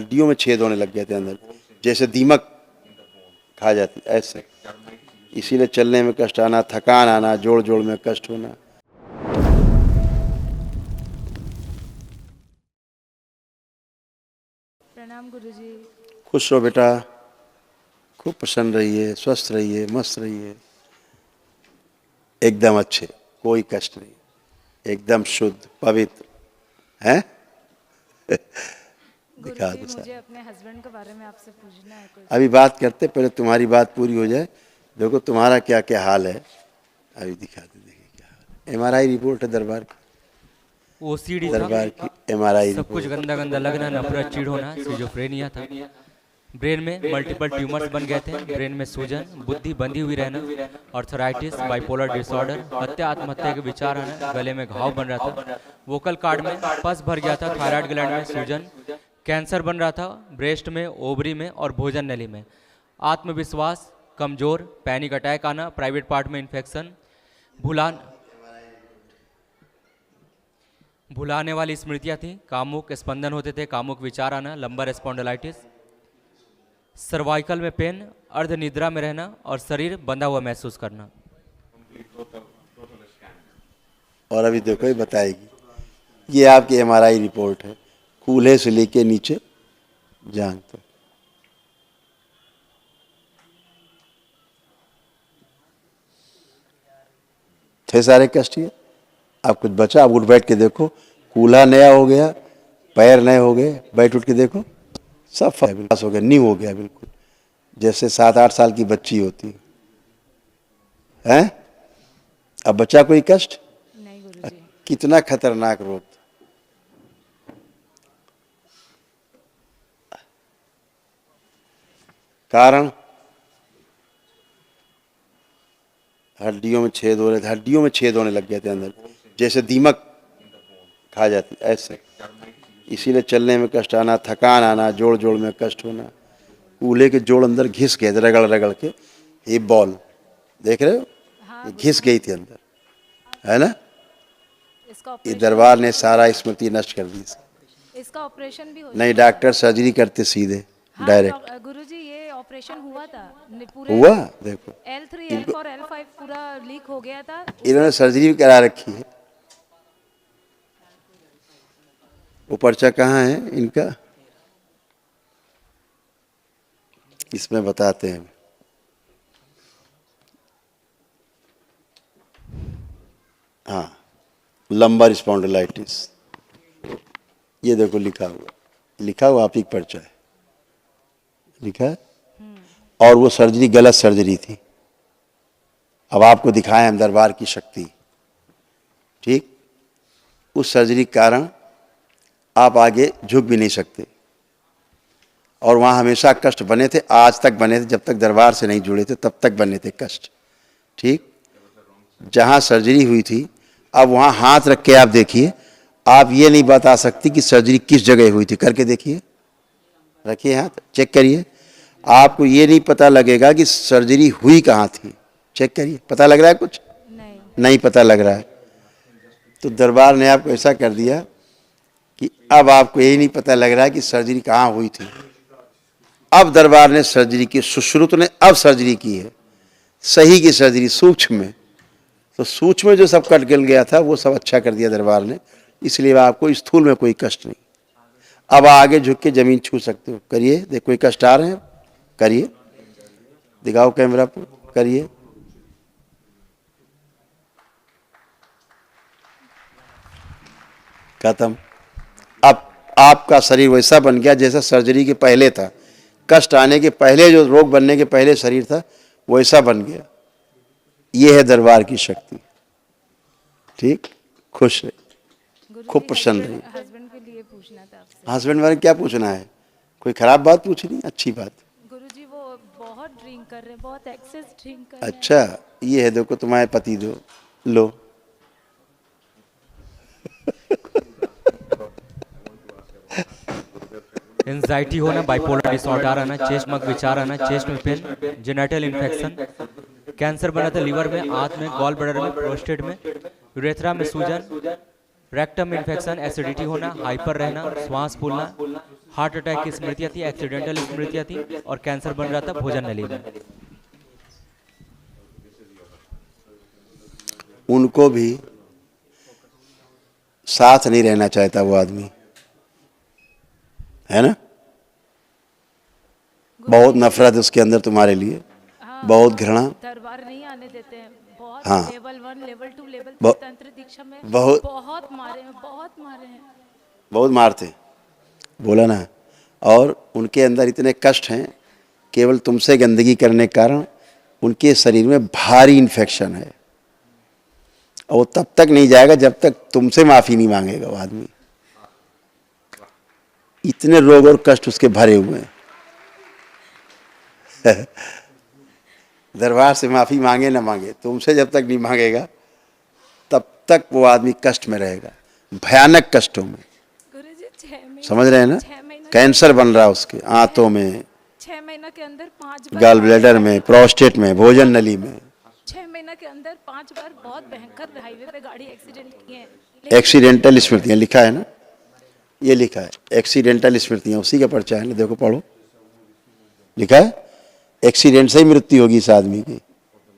हड्डियों में छेद होने लग गए थे अंदर, जैसे दीमक खा जाती ऐसे। इसीलिए चलने में कष्ट आना, थकान आना, जोड़ जोड़ में कष्ट होना। प्रणाम गुरुजी। खुश रहो बेटा, खूब प्रसन्न रहिए, स्वस्थ रहिए, मस्त रहिए, एकदम अच्छे, कोई कष्ट नहीं, एकदम शुद्ध पवित्र हैं। दिखा गुरुजी दो मुझे साहब, अपने हस्बैंड के बारे में आपसे पूछना है कुछ। अभी बात करते, पहले तुम्हारी बात पूरी हो जाए। देखो तुम्हारा क्या क्या हाल है, अभी दिखा दो। देखिए क्या हाल है। MRI रिपोर्ट है दरबार की, ओसीडी था, दरबार की MRI सब कुछ रिपोर्ट। गंदा गंदा लगना, नफरत, चिढ़ होना, सिजोफ्रेनिया था। ब्रेन में मल्टीपल ट्यूमर्स बन गए थे, ब्रेन में सूजन, बुद्धि बंधी हुई रहना, ऑर्थराइटिस, बाइपोलर डिसऑर्डर, हत्या आत्महत्या के विचार आना, गले में घाव बन रहा था, वोकल कार्ड में पस भर गया था, थायराइड ग्लैंड में सूजन, कैंसर बन रहा था, ब्रेस्ट में, ओवरी में और भोजन नली में, आत्मविश्वास कमजोर, पैनिक अटैक आना, प्राइवेट पार्ट में इन्फेक्शन, भुलाने वाली स्मृतियाँ थी, कामुक स्पंदन होते थे, कामुक विचार आना, लंबर स्पॉन्डिलाइटिस, सर्वाइकल में पेन, अर्ध निद्रा में रहना और शरीर बंधा हुआ महसूस करना। और अभी देखो ये बताएगी, ये आपकी MRI रिपोर्ट है, कूल्हे से लेके नीचे जांग तक। थे सारे कष्ट ये, आप कुछ बचा? आप उठ बैठ के देखो, कूल्हा नया हो गया, पैर नए हो गए, बैठ उठ के देखो, सब फर्क हो गया, न्यू हो गया बिल्कुल, जैसे 7-8 साल की बच्ची होती है। अब बच्चा कोई कष्ट नहीं गुरुजी। कितना खतरनाक रोग। कारण हड्डियों में छेद हो रहे थे, हड्डियों में छेद होने लग गए थे अंदर, जैसे दीमक खा जाती ऐसे। इसीलिए चलने में कष्ट आना, थकान आना, जोड़ जोड़ में कष्ट होना, कूल्हे के जोड़ अंदर घिस गए, रगड़ रगड़ के। ये बॉल देख रहे हो, ये घिस गई थी अंदर, है ना। ये दरबार ने सारा स्मृति नष्ट कर दी। इसका ऑपरेशन भी हो नहीं, डॉक्टर सर्जरी करते सीधे डायरेक्ट। गुरुजी ये ऑपरेशन हुआ था हुआ देखो, L3 L4 L5 पूरा लीक हो गया था। इन्होंने सर्जरी भी करा रखी है। वो पर्चा कहाँ है इनका, इसमें बताते हैं। हाँ, लंबर स्पॉन्डिलाइटिस, ये देखो लिखा हुआ आप ही पर्चा है, लिखा है। और वो सर्जरी गलत सर्जरी थी। अब आपको दिखाएं हम दरबार की शक्ति, ठीक। उस सर्जरी के कारण आप आगे झुक भी नहीं सकते, और वहाँ हमेशा कष्ट बने थे, आज तक बने थे, जब तक दरबार से नहीं जुड़े थे तब तक बने थे कष्ट, ठीक। जहाँ सर्जरी हुई थी, अब वहाँ हाथ रख के आप देखिए, आप ये नहीं बता सकती कि सर्जरी किस जगह हुई थी। करके देखिए, रखिए हाथ, चेक करिए, आपको ये नहीं पता लगेगा कि सर्जरी हुई कहाँ थी। चेक करिए, पता लग रहा है कुछ? नहीं पता लग रहा है। तो दरबार ने आपको ऐसा कर दिया कि अब आपको यही नहीं पता लग रहा है कि सर्जरी कहाँ हुई थी। अब दरबार ने सर्जरी की, सुश्रुत ने अब सर्जरी की है, सही की सर्जरी, सूक्ष्म में। तो सूक्ष्म में जो सब कट गल गया था वो सब अच्छा कर दिया दरबार ने, इसलिए आपको स्थूल में कोई कष्ट नहीं। अब आगे झुक के जमीन छू सकते हो, करिए। देख कोई कष्ट आ रहे हैं, करिए, दिखाओ कैमरा पर, करिए। खत्म। अब आपका शरीर वैसा बन गया जैसा सर्जरी के पहले था, कष्ट आने के पहले, जो रोग बनने के पहले शरीर था वैसा बन गया। ये है दरबार की शक्ति, ठीक। खुश रहे, खूब प्रसन्न रहिए। हस्बैंड के लिए पूछना था आपसे। हस्बैंड वाले क्या पूछना है, कोई खराब बात पूछनी, अच्छी बात। गुरुजी वो बहुत ड्रिंक कर रहे हैं, बहुत एक्सेस ड्रिंक कर रहे हैं। अच्छा, ये है, देखो तुम्हारे पति दो, लो। एंजाइटी होना, बाइपोलर डिसऑर्डर आना, चेस्ट में विचार आना, चेस्ट में पेन, जेनेटल इन्फेक्शन, कैंसर बना था लीवर में, आंत में, गॉल ब्लैडर में, प्रोस्टेट में, यूरेथ्रा में सूजन, रेक्टम इन्फेक्शन, एसिडिटी होना, हाइपर रहना, श्वास फूलना, हार्ट अटैक की स्मृतियाँ थी, एक्सीडेंटल स्मृतियाँ थी, और कैंसर बन रहा था भोजन नली में। उनको भी साथ नहीं रहना चाहता वो आदमी, है ना? बहुत नफरत है उसके अंदर तुम्हारे लिए, हाँ, बहुत घृणा। दरबार नहीं आने देते हैं। बहुत हाँ। लेवल 1 लेवल 2 लेवल 3 ब- तंत्र दीक्षा में बहुत बहुत मारे हैं, बहुत मारे हैं। बहुत मारते, बोला ना। और उनके अंदर इतने कष्ट हैं, केवल तुमसे गंदगी करने के कारण उनके शरीर में भारी इन्फेक्शन है, और वो तब तक नहीं जाएगा जब तक तुमसे माफी नहीं मांगेगा वो आदमी। इतने रोग और कष्ट उसके भरे हुए हैं। दरबार से माफी मांगे ना मांगे, तुमसे जब तक नहीं मांगेगा तब तक वो आदमी कष्ट में रहेगा, भयानक कष्टों में। गुरुजी 6 महीना, समझ रहे हैं ना? 6 महीना कैंसर बन रहा है उसके आंतों में, 6 महीना के अंदर 5 बार गॉल ब्लैडर में, प्रोस्टेट में, भोजन नली में। 6 महीना के अंदर 5 बार बहुत भयंकर हाईवे पे गाड़ी एक्सीडेंट किए हैं। लेकिन एक्सीडेंटल स्मृतियां लिखा है ना, ये लिखा है एक्सीडेंटल स्मृतियां, उसी का पर्चा है ना, देखो पढ़ो, लिखा है एक्सीडेंट से ही मृत्यु होगी इस आदमी की।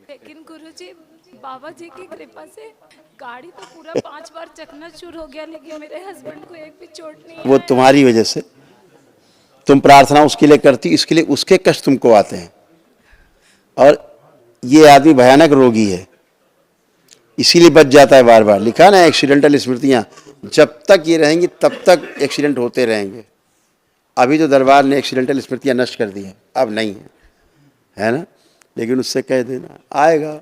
लेकिन गुरुजी बाबा जी की कृपा से गाड़ी तो पूरा 5 बार चकनाचूर हो गया, लेकिन मेरे हस्बैंड को एक भी चोट नहीं वो आया। तुम्हारी वजह से, तुम प्रार्थना उसके लिए करती, इसके लिए उसके कष्ट तुमको आते हैं। और ये आदमी भयानक रोगी है, इसीलिए बच जाता है बार बार। लिखा ना एक्सीडेंटल स्मृतियां, जब तक ये रहेंगी तब तक एक्सीडेंट होते रहेंगे। अभी तो दरबार ने एक्सीडेंटल स्मृतियां नष्ट कर दी हैं, अब नहीं है ना? लेकिन उससे कह देना, आएगा,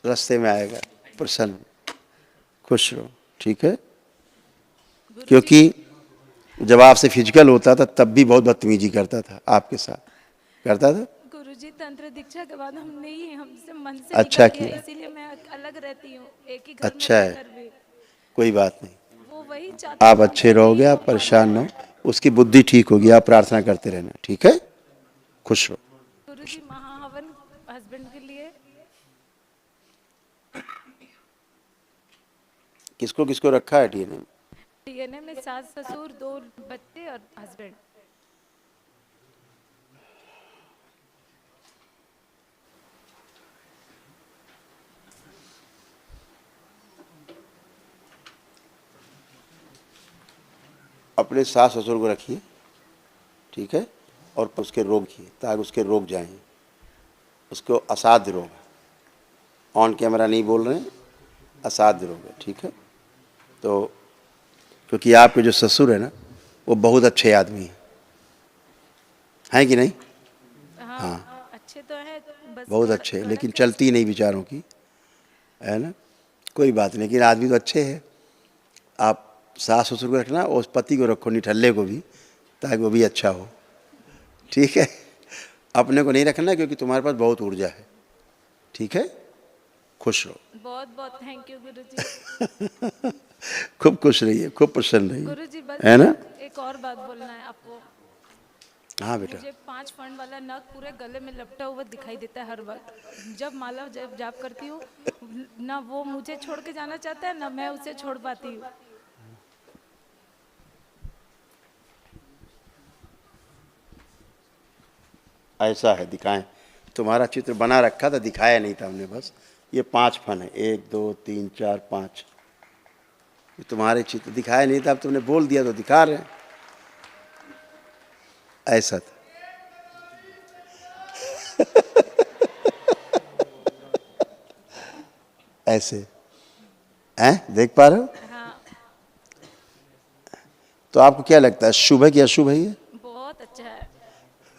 रास्ते में आएगा, प्रसन्न, खुश रहो, ठीक है? क्योंकि जब आपसे फिजिकल होता था तब भी बहुत बदतमीजी करता था, आपके साथ करता था। गुरुजी तंत्र दीक्षा के बाद हम नहीं, हमसे मन से अच्छा निकल गया, किया। इसीलिए मैं अलग रहती हूँ, एक ही घर में अच्छा है, रहकर भी। कोई बात नहीं, वो वही चाहता आप था, अच्छे हमसे रहोगे, नहीं हो आप पा रहा परेशान न है। हो, उसकी बुद्धि ठीक होगी, आप प्रार्थना करते रहना, ठीक है? खुश रहो। गुरुजी महाहवन हस्बैंड के लिए किसको किसको रखा है डीएनए? डीएनए में सास ससुर 2 बच्चे और हस्बैंड। अपने सास ससुर को रखिए, ठीक है? और उसके रोग किए ताकि उसके रोग जाएं, उसको असाध्य रोग है, ऑन कैमरा नहीं बोल रहे हैं, असाध्य रोग है, ठीक है? तो क्योंकि आपके जो ससुर है ना, वो बहुत अच्छे आदमी हैं कि नहीं? हाँ, अच्छे तो हैं, बस बहुत अच्छे हैं, लेकिन कड़क है। चलती नहीं विचारों की, है ना? कोई बात नहीं, लेकिन आदमी तो अच्छे हैं। आप सास ससुर को रखना, और उस पति को रखो, निठल्ले को भी, ताकि वो भी अच्छा हो, ठीक है? अपने को नहीं रखना, क्योंकि तुम्हारे पास बहुत ऊर्जा है, ठीक है? खुश रहो। बहुत बहुत थैंक यू गुरुजी। खूब खुश रहिए, खूब प्रसन्न रहिए, गुरुजी बस है ना? एक और बात बोलना है आपको। हाँ बेटा, मुझे 5 फंड वाला नग पूरे गले में लपटा हुआ दिखाई देता है हर वक्त। जब माला जब जाप करती हूँ, ना वो मुझे छोड़ के जाना चाहता है, ना मैं उसे छोड़ पाती हूँ। ऐसा है, दिखाएं। तुम्हारा चित्र बना रखा था, दिखाया नहीं था हमने, बस ये 5 फन है, 1 2 3 4 5, ये तुम्हारे चित्र दिखाया नहीं था, अब तुमने बोल दिया तो दिखा रहे हैं। ऐसा था। ऐसे हैं, देख पा रहे हो? हाँ, तो आपको क्या लगता है, शुभ है कि अशुभ है ये? बहुत अच्छा है।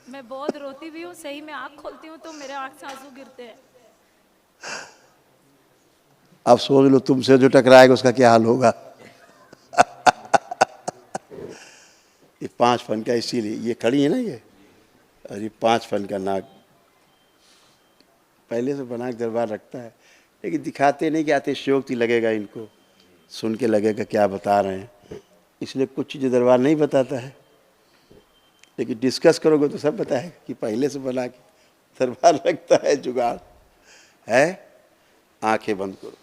मैं बहुत रोती भी हूँ, सही में आँख खोलती हूँ तो मेरे आँख से आंसू गिरते हैं। अब सोच लो, तुमसे जो टकराएगा उसका क्या हाल होगा। ये 5 फन का, इसीलिए ये खड़ी है ना ये, और ये 5 फन का नाग पहले से बना के दरबार रखता है, लेकिन दिखाते नहीं कि अतिशयोक्ति लगेगा इनको, सुन के लगेगा क्या बता रहे हैं, इसलिए कुछ चीज़ें दरबार नहीं बताता है। लेकिन डिस्कस करोगे तो सब बताएगा कि पहले से बना के दरबार रखता है, जुगाड़ है। आंखें बंद करो,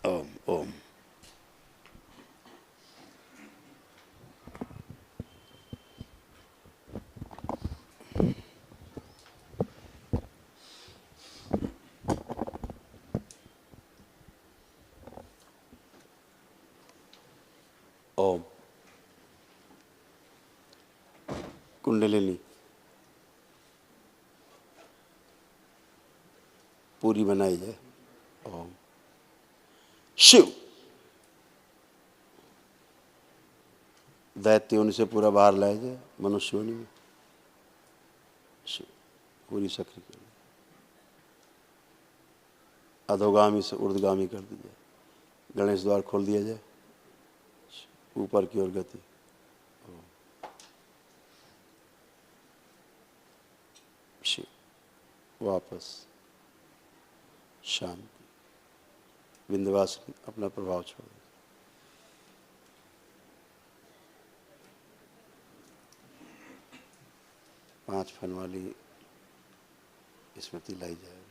ओम ओम। कुंडलिनी पूरी बनाई जाए। ओम शिव। दैत्य योनि से पूरा बाहर लाया जाए मनुष्य योनि में। शिव पूरी सक्रिय कर, अधोगामी से ऊर्ध्वगामी कर दी जाए। गणेश द्वार खोल दिया जाए, ऊपर की ओर गति। शिव वापस शांति। विंध्यवासिनी अपना प्रभाव छोड़ दे। पांच फन वाली स्मृति लाई जाए।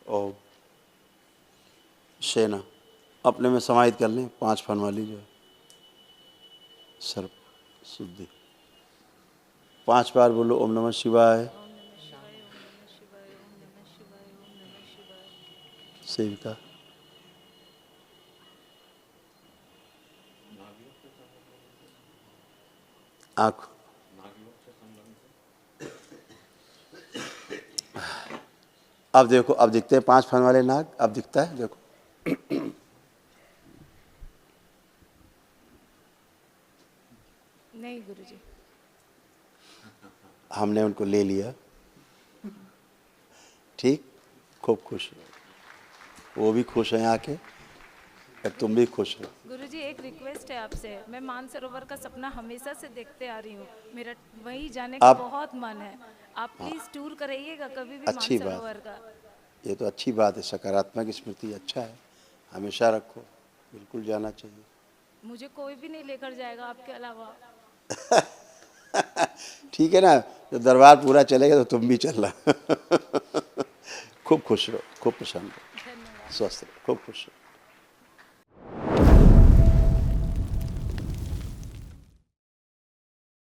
और सेना अपने में समाहित कर लें। पांच फन वाली जो है सर्प शुद्धि। 5 बार बोलो ओम नमः शिवाय। सेविका आँख। अब देखो, अब दिखते हैं 5 फन वाले नाग। अब दिखता है, देखो। नहीं गुरुजी। हमने उनको ले लिया, ठीक। खूब खुश हो, वो भी खुश हैं आके, और तुम भी खुश हो। गुरुजी एक रिक्वेस्ट है आपसे। मैं मानसरोवर का सपना हमेशा से देखते आ रही हूँ। मेरा वहीं जाने का बहुत मन है। आप प्लीज टूर कराइएगा कभी भी अच्छी बात। मानसरोवर का। ये तो अच्छी बात है, सकारात्मक स्मृति अच्छा है, हमेशा रखो। बिल्कुल जाना चाहिए। मुझे कोई भी नहीं लेकर जाएगा आपके अलावा। ठीक है ना, जब दरबार पूरा चलेगा तो तुम भी चलना। खूब खुश रहो, खूब प्रसन्न रहो, धन्यवाद। स्वस्थ रहो, खूब खुश रहो।